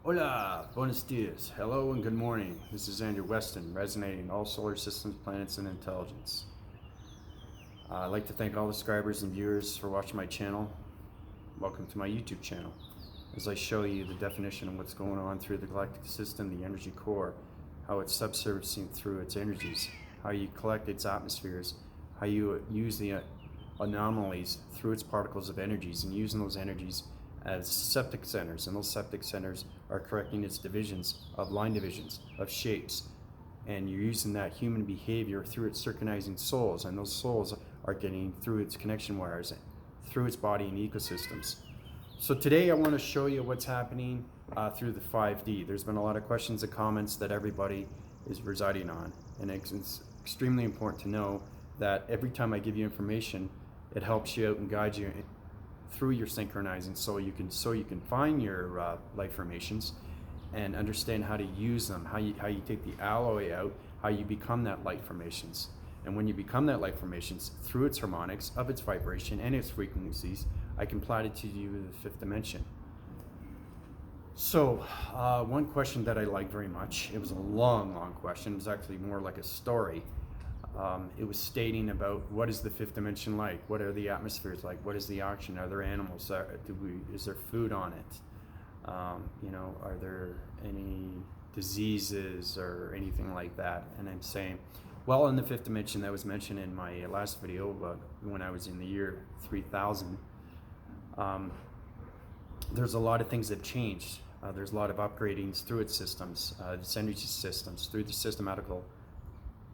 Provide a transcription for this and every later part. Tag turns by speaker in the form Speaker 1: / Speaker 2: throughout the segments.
Speaker 1: Hola, buenos dias, hello and good morning. This is Andrew Weston, resonating all solar systems, planets, and intelligence. I'd like to thank all the subscribers and viewers for watching my channel. Welcome to my YouTube channel. As I show you the definition of what's going on through the galactic system, the energy core, how it's subservicing through its energies, how you collect its atmospheres, how you use the anomalies through its particles of energies and using those energies as septic centers, and those septic centers are correcting its divisions of line divisions of shapes, and you're using that human behavior through its synchronizing souls, and those souls are getting through its connection wires through its body and ecosystems. So today I want to show you what's happening through the 5D. There's been a lot of questions and comments that everybody is residing on, and it's extremely important to know that every time I give you information, it helps you out and guides you through your synchronizing, so you can find your life formations and understand how to use them, how you take the alloy out, how you become that light formations. And when you become that light formations through its harmonics of its vibration and its frequencies, I can plot it to you in the fifth dimension. So one question that I like very much, it was a long question, it was actually more like a story. It was stating about what is the fifth dimension like, what are the atmospheres like, what is the oxygen, are there animals, is there food on it, are there any diseases or anything like that. And I'm saying, well, in the fifth dimension, that was mentioned in my last video, but when I was in the year 3000, there's a lot of things that have changed. There's a lot of upgradings through its systems, its energy systems, through the systematical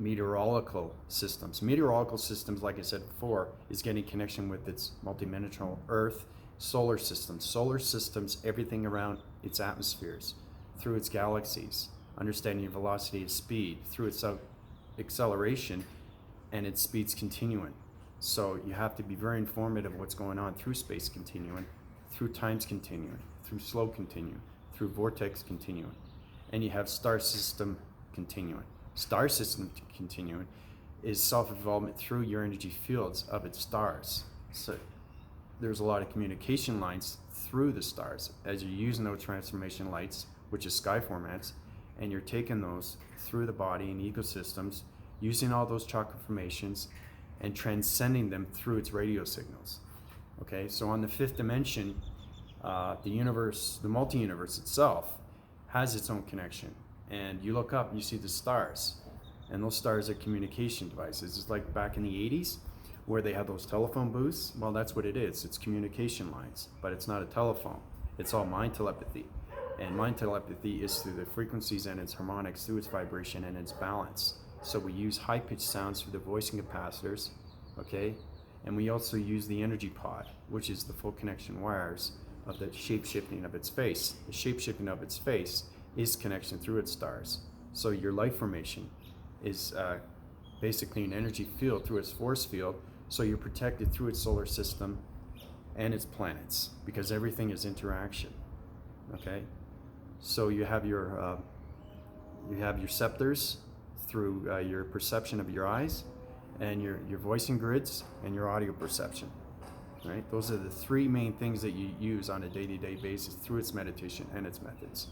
Speaker 1: meteorological systems. Meteorological systems, like I said before, is getting connection with its multidimensional Earth, solar systems, everything around its atmospheres, through its galaxies, understanding velocity and speed, through its acceleration and its speed's continuum. So you have to be very informative of what's going on through space continuum, through time's continuum, through slow continuum, through vortex continuum, and you have star system continuum. Star system continuum is self-evolvement through your energy fields of its stars. So there's a lot of communication lines through the stars as you're using those transformation lights, which is sky formats, and you're taking those through the body and ecosystems, using all those chakra formations and transcending them through its radio signals. Okay, so on the fifth dimension, the universe, the multi-universe itself, has its own connection. And you look up and you see the stars, and those stars are communication devices. It's like back in the 80s where they had those telephone booths. Well, that's what it is. It's communication lines, but it's not a telephone. It's all mind telepathy. And mind telepathy is through the frequencies and its harmonics, through its vibration and its balance. So we use high-pitched sounds through the voicing capacitors, okay? And we also use the energy pod, which is the full connection wires of the shape-shifting of its face. The shape-shifting of its face is connection through its stars. So your life formation is basically an energy field through its force field, so you're protected through its solar system and its planets, because everything is interaction. Okay, so you have your scepters through your perception of your eyes, and your voicing grids and your audio perception. Right, those are the three main things that you use on a day-to-day basis through its meditation and its methods.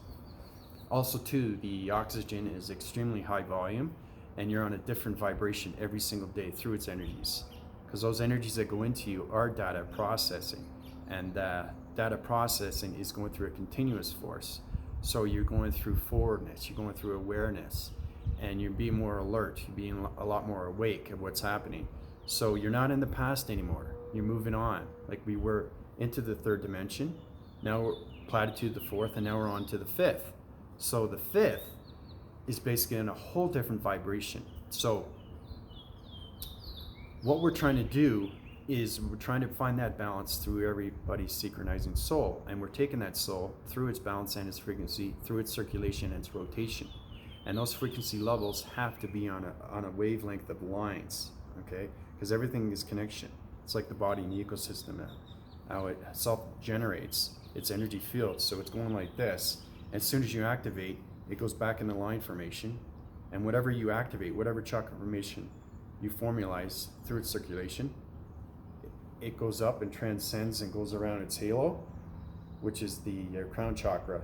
Speaker 1: Also too, the oxygen is extremely high volume, and you're on a different vibration every single day through its energies, because those energies that go into you are data processing, and data processing is going through a continuous force. So you're going through forwardness, you're going through awareness, and you're being more alert, you're being a lot more awake of what's happening. So you're not in the past anymore, you're moving on. Like we were into the third dimension, now we're platitude the fourth, and now we're on to the fifth. So the fifth is basically in a whole different vibration. So what we're trying to do is we're trying to find that balance through everybody's synchronizing soul, and we're taking that soul through its balance and its frequency, through its circulation and its rotation, and those frequency levels have to be on a wavelength of lines, okay, because everything is connection. It's like the body and the ecosystem, how it self-generates its energy field. So it's going like this. As soon as you activate, it goes back in the line formation, and whatever you activate, whatever chakra formation you formalize through its circulation, it goes up and transcends and goes around its halo, which is the crown chakra,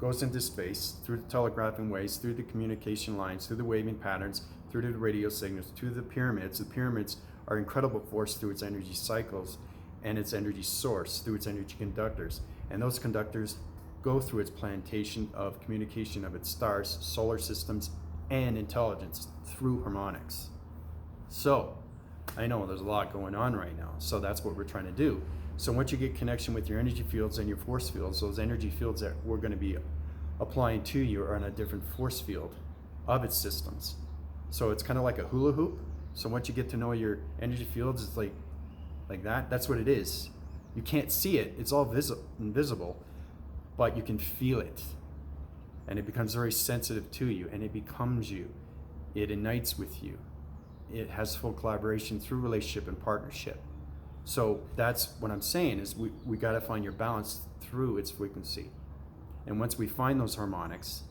Speaker 1: goes into space through the telegraphing waves, through the communication lines, through the waving patterns, through the radio signals, to the pyramids. The pyramids are incredible force through its energy cycles and its energy source, through its energy conductors. And those conductors go through its plantation of communication of its stars, solar systems, and intelligence through harmonics. So, I know there's a lot going on right now, so that's what we're trying to do. So once you get connection with your energy fields and your force fields, those energy fields that we're going to be applying to you are on a different force field of its systems. So it's kind of like a hula hoop. So once you get to know your energy fields, it's like that. That's what it is. You can't see it. It's all invisible, but you can feel it. And it becomes very sensitive to you, and it becomes you. It unites with you. It has full collaboration through relationship and partnership. So that's what I'm saying is we got to find your balance through its frequency. And once we find those harmonics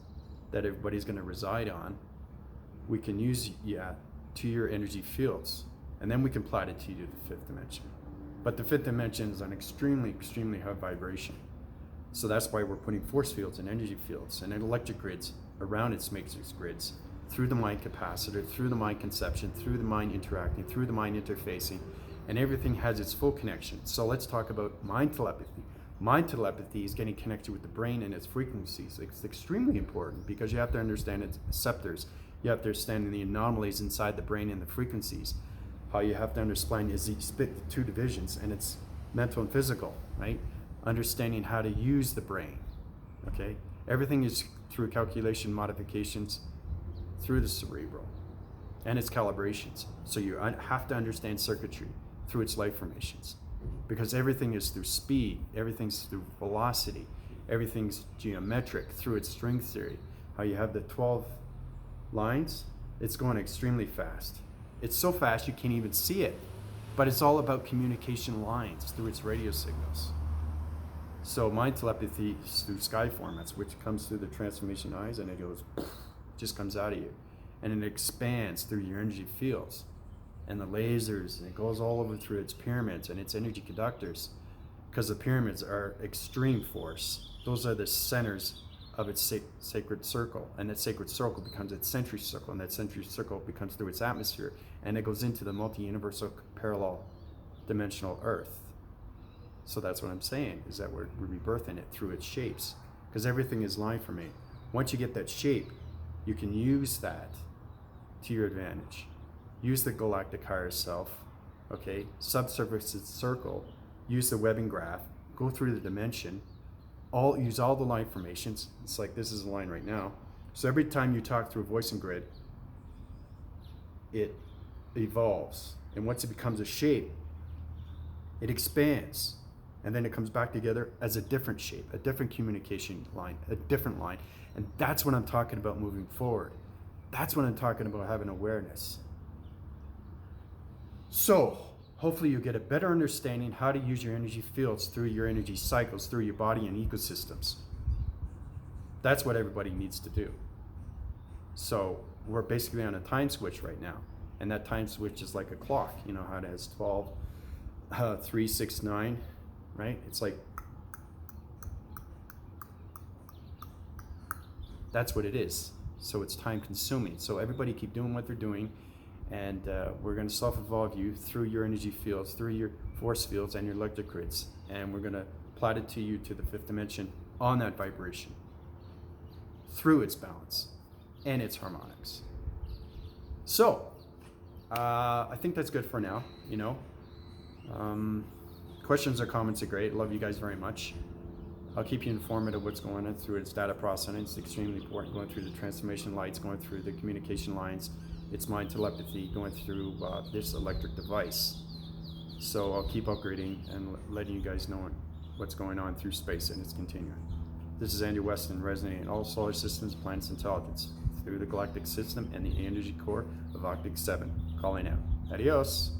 Speaker 1: that everybody's going to reside on, we can use to your energy fields. And then we can plot it to you, the fifth dimension. But the fifth dimension is an extremely, extremely high vibration. So that's why we're putting force fields and energy fields and electric grids around its matrix grids, through the mind capacitor, through the mind conception, through the mind interacting, through the mind interfacing, and everything has its full connection. So let's talk about mind telepathy. Mind telepathy is getting connected with the brain and its frequencies. It's extremely important because you have to understand its receptors. You have to understand the anomalies inside the brain and the frequencies. How you have to understand is you split the two divisions, and it's mental and physical, right? Understanding how to use the brain, okay? Everything is through calculation modifications, through the cerebral and its calibrations. So you have to understand circuitry through its light formations, because everything is through speed, everything's through velocity, everything's geometric through its string theory. How you have the 12 lines, it's going extremely fast. It's so fast you can't even see it, but it's all about communication lines through its radio signals. So mind telepathy is through sky formats, which comes through the transformation eyes, and it goes, just comes out of you, and it expands through your energy fields and the lasers, and it goes all over through its pyramids and its energy conductors, because the pyramids are extreme force. Those are the centers of its sacred circle, and that sacred circle becomes its century circle, and that century circle becomes through its atmosphere, and it goes into the multi-universal parallel dimensional earth. So that's what I'm saying, is that we're rebirthing it through its shapes, because everything is line for me. Once you get that shape, you can use that to your advantage. Use the galactic higher self, okay? Subsurface its circle, use the webbing graph, go through the dimension, use all the line formations. It's like this is a line right now. So every time you talk through a voicing grid, it evolves. And once it becomes a shape, it expands. And then it comes back together as a different shape, a different communication line, a different line. And that's what I'm talking about moving forward. That's what I'm talking about having awareness. So hopefully you get a better understanding how to use your energy fields through your energy cycles, through your body and ecosystems. That's what everybody needs to do. So we're basically on a time switch right now. And that time switch is like a clock. You know how it has 12, 3, 6, 9, right? It's like, that's what it is. So it's time consuming. So everybody keep doing what they're doing, and we're going to self-evolve you through your energy fields, through your force fields and your electric grids, and we're going to plot it to you to the fifth dimension on that vibration through its balance and its harmonics. So I think that's good for now. You know, questions or comments are great. Love you guys very much. I'll keep you informed of what's going on through its data processing. It's extremely important, going through the transformation lights, going through the communication lines, its mind telepathy, going through this electric device. So I'll keep upgrading and letting you guys know what's going on through space, and it's continuing. This is Andy Weston, resonating all solar systems, planets, intelligence, through the galactic system and the energy core of Octic 7. Calling out. Adios.